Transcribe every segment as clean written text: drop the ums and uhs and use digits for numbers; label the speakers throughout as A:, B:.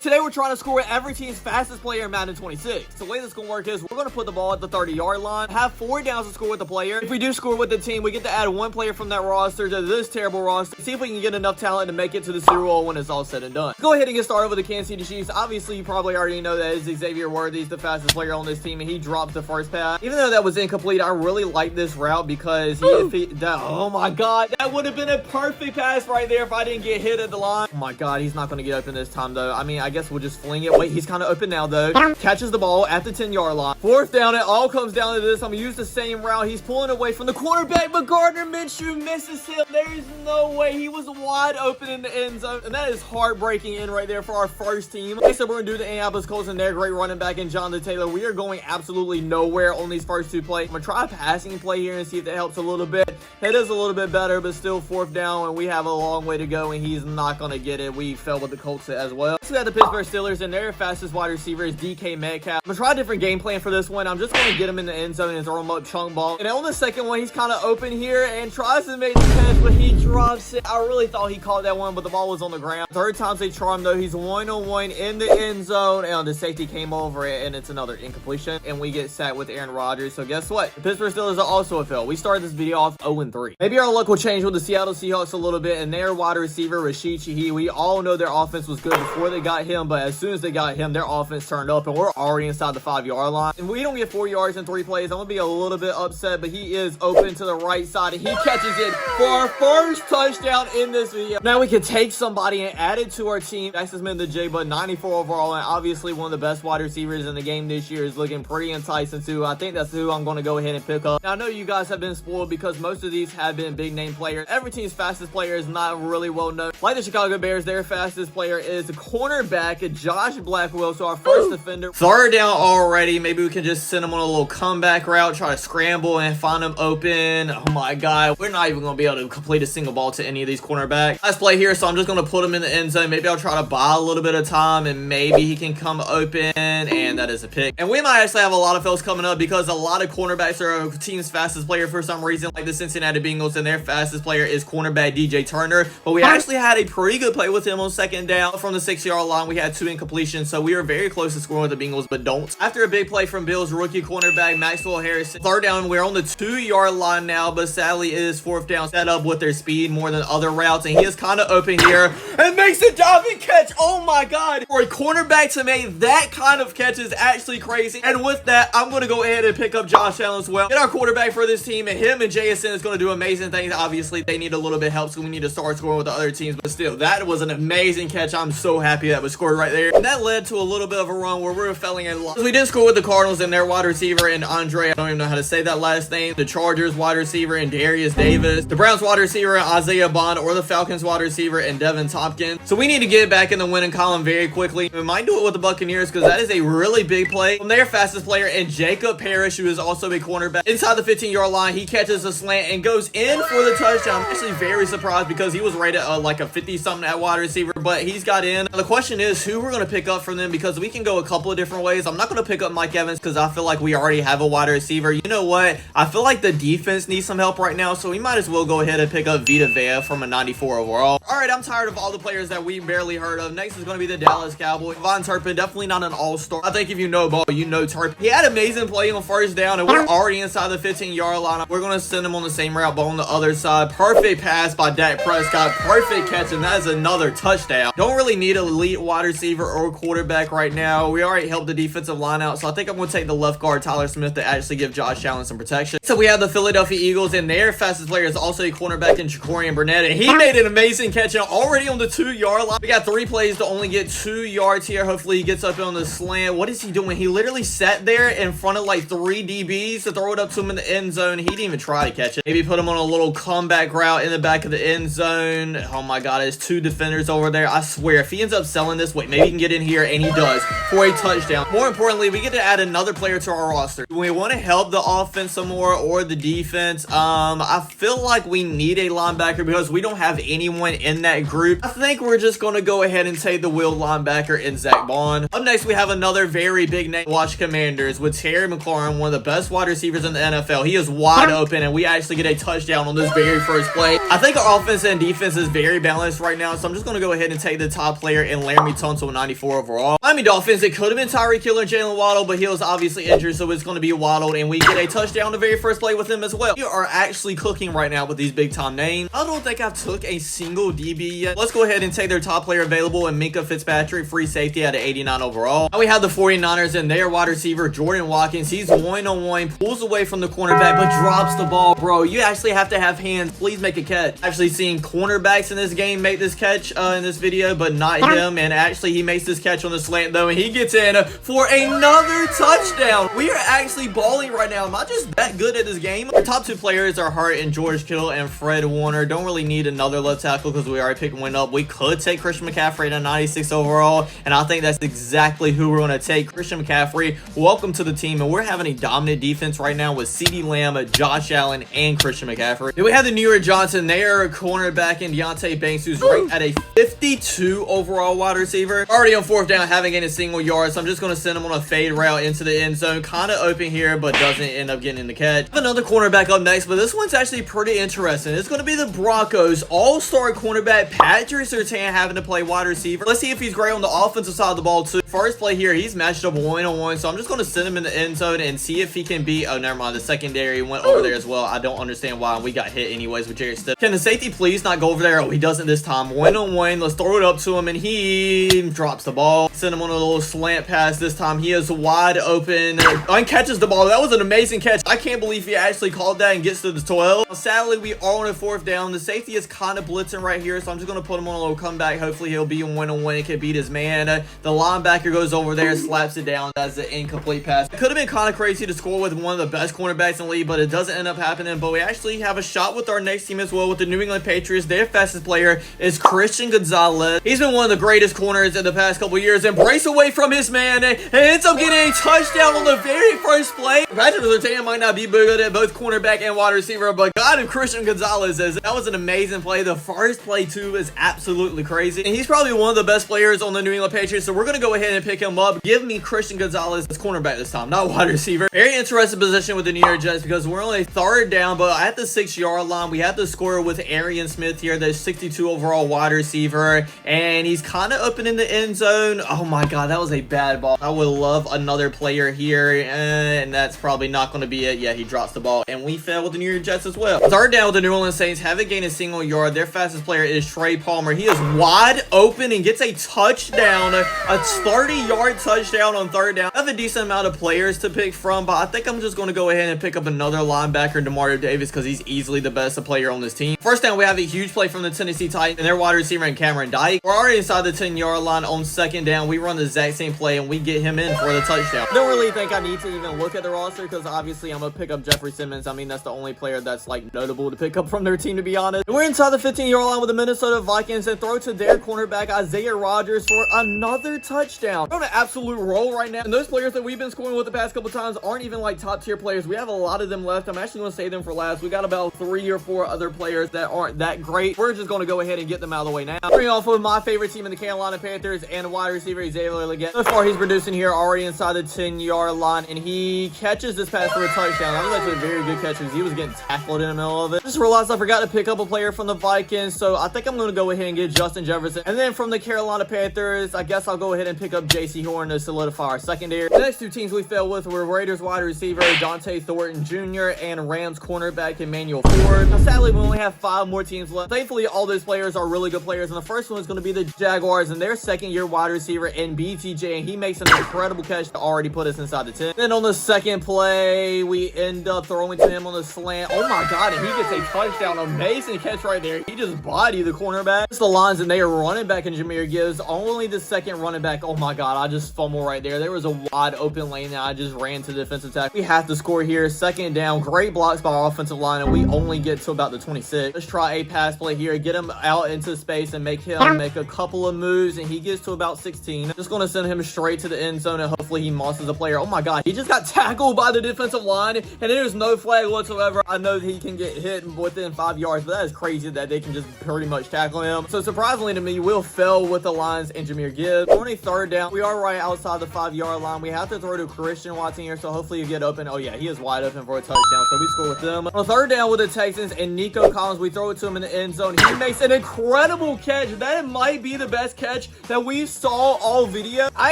A: Today we're trying to score with every team's fastest player in Madden 26. So the way this is going to work is we're going to put the ball at the 30-yard line, have 4 downs to score with the player. If we do score with the team, we get to add 1 player from that roster to this terrible roster. See if we can get enough talent to make it to the Super Bowl when it's all said and done. Let's go ahead and get started with the Kansas City Chiefs. Obviously, you probably already know that is Xavier Worthy's the fastest player on this team, and he dropped the first pass. Even though that was incomplete, I really like this route because oh my god, that would have been a perfect pass right there if I didn't get hit at the line. Oh my god, he's not going to get open this time though. I mean, I guess we'll just fling it. Wait, he's kind of open now though. Catches the ball at the 10-yard line. 4th down, it all comes down to this. I'm going to use the same route. He's pulling away from the quarterback, but Gardner Minshew misses him. There's no way. He was wide open in the end zone, and that is heartbreaking in right there for our first team. Okay, so we're going to do the Indianapolis Colts and their great running back in Jonathan Taylor. We are going absolutely nowhere on these first 2 plays. I'm going to try a passing play here and see if that helps a little bit. It is a little bit better, but still 4th down, and we have a long way to go, and he's not going to get it. We fell with the Colts as well. So we have the Pittsburgh Steelers, and their fastest wide receiver is DK Metcalf. I'm going to try a different game plan for this one. I'm just going to get him in the end zone and throw him up chunk ball. And on the second one, he's kind of open here and tries to make the catch, but he drops it. I really thought he caught that one, but the ball was on the ground. 3rd time's a charm, though. He's 1-on-1 in the end zone, and the safety came over it, and it's another incompletion, and we get sacked with Aaron Rodgers. So guess what? The Pittsburgh Steelers are also a fail. We started this video off 0-3. Maybe our luck will change with the Seattle Seahawks a little bit, and their wide receiver, Rashid Shaheed. We all know their offense was good before they got him, but as soon as they got him, their offense turned up, and we're already inside the 5-yard line. And we don't get 4 yards in 3 plays. I'm going to be a little bit upset, but he is open to the right side, and he catches it for our first touchdown in this video. Now we can take somebody and add it to our team. That's just been the J, but 94 overall, and obviously one of the best wide receivers in the game this year is looking pretty enticing too. I think that's who I'm going to go ahead and pick up. Now I know you guys have been spoiled because most of these have been big name players. Every team's fastest player is not really well known. Like the Chicago Bears, their fastest player is the cornerback Josh Blackwell. So our first defender. 3rd down already. Maybe we can just send him on a little comeback route, try to scramble and find him open. Oh my god, we're not even going to be able to complete a single ball to any of these cornerbacks. Let's play here, so I'm just going to put him in the end zone. Maybe I'll try to buy a little bit of time and maybe he can come open, and that is a pick. And we might actually have a lot of fails coming up because a lot of cornerbacks are a team's fastest player for some reason, like the Cincinnati Bengals, and their fastest player is cornerback DJ Turner. But we actually had a pretty good play with him on 2nd down from the 6-yard line. We had 2 incompletions, so we were very close to scoring with the Bengals, but don't. After a big play from Bills rookie cornerback Maxwell Harrison, 3rd down, we're on the 2-yard line now, but sadly it is 4th down. Set up with their speed more than other routes, and he is kind of open here and makes a diving catch. Oh my god, for a cornerback to make that kind of catch is actually crazy. And with that, I'm going to go ahead and pick up Josh Allen as well. Get our quarterback for this team, and him and JSN is going to do amazing things. Obviously, they need a little bit of help, so we need to start scoring with the other teams, but still, that was an amazing catch. I'm so happy that was scored right there. And that led to a little bit of a run where we were failing a lot. We did score with the Cardinals and their wide receiver and Andre, I don't even know how to say that last name. The Chargers wide receiver and Darius Davis. The Browns wide receiver and Isaiah Bond, or the Falcons wide receiver and Devin Tompkins. So we need to get back in the winning column very quickly. We might do it with the Buccaneers because that is a really big play from their fastest player and Jacob Parrish, who is also a cornerback. Inside the 15-yard line, he catches a slant and goes in for the touchdown. I'm actually very surprised because he was rated like a 50-something at wide receiver, but he's got in. Now, the question is who we're going to pick up from them because we can go a couple of different ways. I'm not going to pick up Mike Evans because I feel like we already have a wide receiver. You know what? I feel like the defense needs some help right now, so we might as well go ahead and pick up Vita Vea from a 94 overall. All right, I'm tired of all the players that we barely heard of. Next is going to be the Dallas Cowboys. Von Turpin, definitely not an all-star. I think if you know ball, you know Turpin. He had amazing play on 1st down, and we're already inside the 15-yard line. We're going to send him on the same route, but on the other side. Perfect pass by Dak Prescott. Perfect catch, and that is another touchdown. Don't really need an elite wide receiver or quarterback right now. We already helped the defensive line out, so I think I'm going to take the left guard, Tyler Smith, to actually give Josh Allen some protection. So we have the Philadelphia Eagles, and their fastest player is also a cornerback in Jacorian Burnett, and he made an amazing catch and already on the 2-yard line. We got 3 plays to only get 2 yards here. Hopefully he gets up on the slant. What is he doing? He literally sat there in front of like 3 DBs to throw it up to him in the end zone. He didn't even try to catch it. Maybe put him on a little comeback route in the back of the end zone. Oh my god, there's 2 defenders over there. I swear, if he ends up selling this, wait, maybe he can get in here, and he does for a touchdown. More importantly, we get to add another player to our roster. We want to help the offense some more or the defense. I feel like we need a linebacker because we don't have anyone in that group. I think we're just going to go ahead and take the will linebacker in Zach Bond. Up next, we have another very big name. Watch Commanders with Terry McLaurin, one of the best wide receivers in the NFL. He is wide open, and we actually get a touchdown on this very first play. I think our offense and defense is very balanced right now, so I'm just going to go ahead and take the top player in Laramie Tunsil, 94 overall. Miami Dolphins, it could have been Tyreek Hill and Jalen Waddle, but he was obviously injured, so it's going to be Waddle, and we get a touchdown the very first play with him as well. We are actually cooking right now with these big time names. I don't think I've took a single DB yet. Let's go ahead and take their top player available, and Minkah Fitzpatrick, free safety at an 89 overall. Now we have the 49ers and their wide receiver, Jordan Watkins. He's one-on-one, pulls away from the cornerback, but drops the ball. Bro, you actually have to have hands. Please make a catch. Actually seeing cornerbacks in this game make this catch in this video, but not him. And actually, he makes this catch on the slant, though, and he gets in for another touchdown. We are actually balling right now. Am I just that good at this game? Our top two players are Hart and George Kittle and Fred Warner. Don't really need another left tackle because we already picked one up. We could take Christian McCaffrey at a 96 overall, and I think that's exactly who we're going to take. Christian McCaffrey, welcome to the team, and we're having a dominant defense right now with CeeDee Lamb, Josh Allen, and Christian McCaffrey. Then we have the New York Johnson. They are a cornerback in Deontay Banks, who's ranked at a 52 overall wide receiver. Already on fourth down, haven't gained a single yard, so I'm just going to send him on a fade route into the end zone. Kind of open here, but doesn't end up getting in the catch. I have another cornerback up next, but this one's actually pretty interesting. It's going to be the Broncos all-star cornerback Patrick Surtain having to play wide receiver. Let's see if he's great on the offensive side of the ball too. First play here, he's matched up one-on-one, so I'm just going to send him in the end zone and see if he can beat, oh, never mind, the secondary went over there as well. I don't understand why. We got hit anyways with Jarrett Stidham. Can the safety please not go over there? Oh, he doesn't this time. One-on-one, let's throw it up to him, and he drops the ball. Send him on a little slant pass this time. He is wide open and catches the ball. That was an amazing catch. I can't believe he actually called that and gets to the 12. Sadly, we are on a fourth down. The safety is kind of blitzing right here, so I'm just going to put him on a little comeback. Hopefully, he'll be in one-on-one and can beat his man. The linebacker goes over there, slaps it down. That's an incomplete pass. It could have been kind of crazy to score with one of the best cornerbacks in the league, but it doesn't end up happening. But we actually have a shot with our next team as well with the New England Patriots. Their fastest player is Christian Gonzalez. He's been one of the greatest corners in the past couple years, and breaks away from his man and ends up getting a touchdown on the very first play. Patrick Surtain might not be good at both cornerback and wide receiver, but God, if Christian Gonzalez is, that was an amazing play. The first play too is absolutely crazy, and he's probably one of the best players on the New England Patriots, so we're going to go ahead and pick him up. Give me Christian Gonzalez as cornerback this time, not wide receiver. Very interesting position with the New York Jets because we're only third down, but at the 6-yard line, we have to score with Arian Smith here, the 62 overall wide receiver, and he's kind of open in the end zone. Oh my God, that was a bad ball. I would love another player here, and that's probably not going to be it. Yeah, he drops the ball, and we fell with the New York Jets as well. Third down with the New Orleans Saints, haven't gained a single yard. Their fastest player is Trey Palmer. He is wide open and gets a touchdown, a 30-yard touchdown on third down. I have a decent amount of players to pick from, but I think I'm just going to go ahead and pick up another linebacker, DeMario Davis, because he's easily the best player on this team. First down, we have a huge play from the Tennessee Titans and their wide receiver in Cameron Dyke. We're already inside the 10-yard line on second down. We run the exact same play, and we get him in for the touchdown. I don't really think I need to even look at the roster because obviously I'm going to pick up Jeffrey Simmons. I mean, that's the only player that's like notable to pick up from their team, to be honest. And we're inside the 15-yard line with the Minnesota Vikings and throw to their cornerback Isaiah Rodgers for another touchdown. We're on an absolute roll right now, and those players that we've been scoring with the past couple times aren't even like top tier players. We have a lot of them left. I'm actually going to save them for last. We got about 3 or 4 other players that aren't that great. We're just going to go ahead and get them out of the way now. Bring off with my favorite team in the Carolina Panthers and wide receiver Xavier Legette. So far, he's producing here already inside the 10-yard line, and he catches this pass for a touchdown. That was actually a very good catch because he was getting tackled in the middle of it. Just realized I forgot to pick up a player from the Vikings, so I think I'm going to go ahead and get Justin Jefferson. And then from the Carolina Panthers, I guess I'll go ahead and pick up J.C. Horn to solidify our secondary. The next two teams we fell with were Raiders wide receiver Dante Thornton Jr. and Rams cornerback Emmanuel Ford. Now, sadly, we only have 5 more teams left. Thankfully, all those players are really good players, and the first one is going to be the Jaguars and their second-year wide receiver in BTJ, and he makes an incredible catch to already put us inside the 10. Then on the second play, we end up throwing to him on the slant. Oh my God, and he gets a touchdown. Amazing catch right there. He just bodied the cornerback. It's the lines, and they are running back in Jahmyr Gibbs. Only the second running back. Oh my God, I just fumbled right there. There was a wide open lane, and I just ran to the defensive tackle. We have to score here. Second down. Great blocks by our offensive line, and we only get to about the 26. Let's try a pass play here. Get him out into space and make him make a couple of moves, and he gets to about 16. Just going to send him straight to the end zone, and hopefully he mosses a player. Oh my God, he just got tackled by the defensive line, and there's no flag whatsoever. I know that he can get hit within 5 yards, but that is crazy that they can just pretty much tackle him. So surprisingly to me, Will fell with the lines and Jahmyr Gibbs. On a third down, we are right outside the 5-yard line. We have to throw to Christian Watson here, so hopefully you get open. Oh yeah, he is wide open for a touchdown, so we score with them. On On third down with the Texans and Nico Collins, we throw it to him in the end zone. He makes an incredible catch. That might be the best catch that we saw all video. I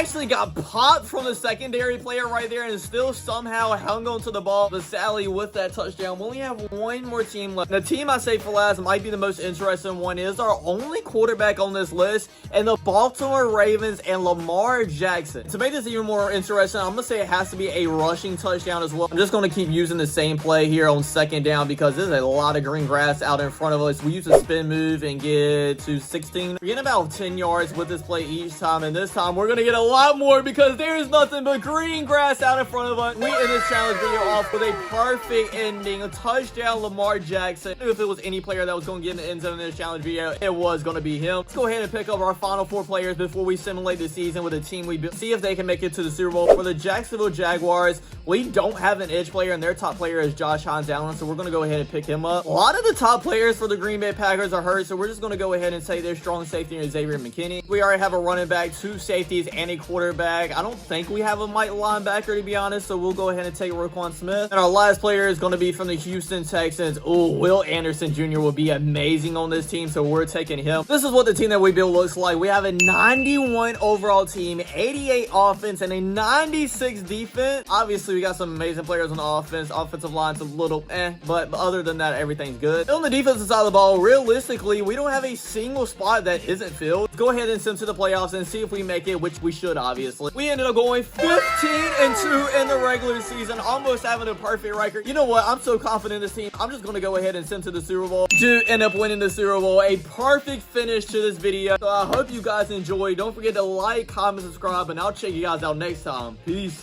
A: actually got popped from the secondary player right there and still somehow hung on to the ball. But sadly, with that touchdown, we only have one more team left. The team I say for last might be the most interesting one. Is our only quarterback on this list, and the Baltimore Ravens and Lamar Jackson. To make this even more interesting, I'm gonna say it has to be a rushing touchdown as well. I'm just gonna keep using the same play here on second down because there's a lot of green grass out in front of us. We use a spin move and get to 16. We're getting about 10 yards with this play each time, and this time we're gonna get a lot more because there's nothing but green grass out in front of us. We end this challenge video off with a perfect ending, a touchdown Lamar Jackson. If it was any player that was gonna get in the end zone in this challenge video, it was gonna be him. Let's go ahead and pick up our final 4 players before we simulate the season with a team we built. See if they can make it to the Super Bowl. For the Jacksonville Jaguars, we don't have an edge player, and their top player is Josh Allen, so we're going to go ahead and pick him up. A lot of the top players for the Green Bay Packers are hurt, so we're just going to go ahead and say their strong safety is Xavier McKinney. We already have a running back, 2 safeties, and a quarterback. I don't think we have a might linebacker, to be honest, so we'll go ahead and take Roquan Smith. And our last player is going to be from the Houston Texans. Oh, Will Anderson Jr. will be amazing on this team, so we're taking him. This is what the team that we built looks like. We have a 91 overall team, 88 offense, and a 96 defense. Obviously, we got some amazing players on the offense. Offensive line's a little but other than that, everything's good. On the defensive side of the ball, realistically, we don't have a single spot that isn't filled. Let's go ahead and send to the playoffs and see if we make it, which we should, obviously. We ended up going 15-2 in the regular season, almost having a perfect record. You know what? I'm so confident in this team. I'm just going to go ahead and send to the Super Bowl to end up winning the Super Bowl. A perfect finish to this video. So I hope you guys enjoyed. Don't forget to like, comment, subscribe, and I'll check you guys out next time. Peace.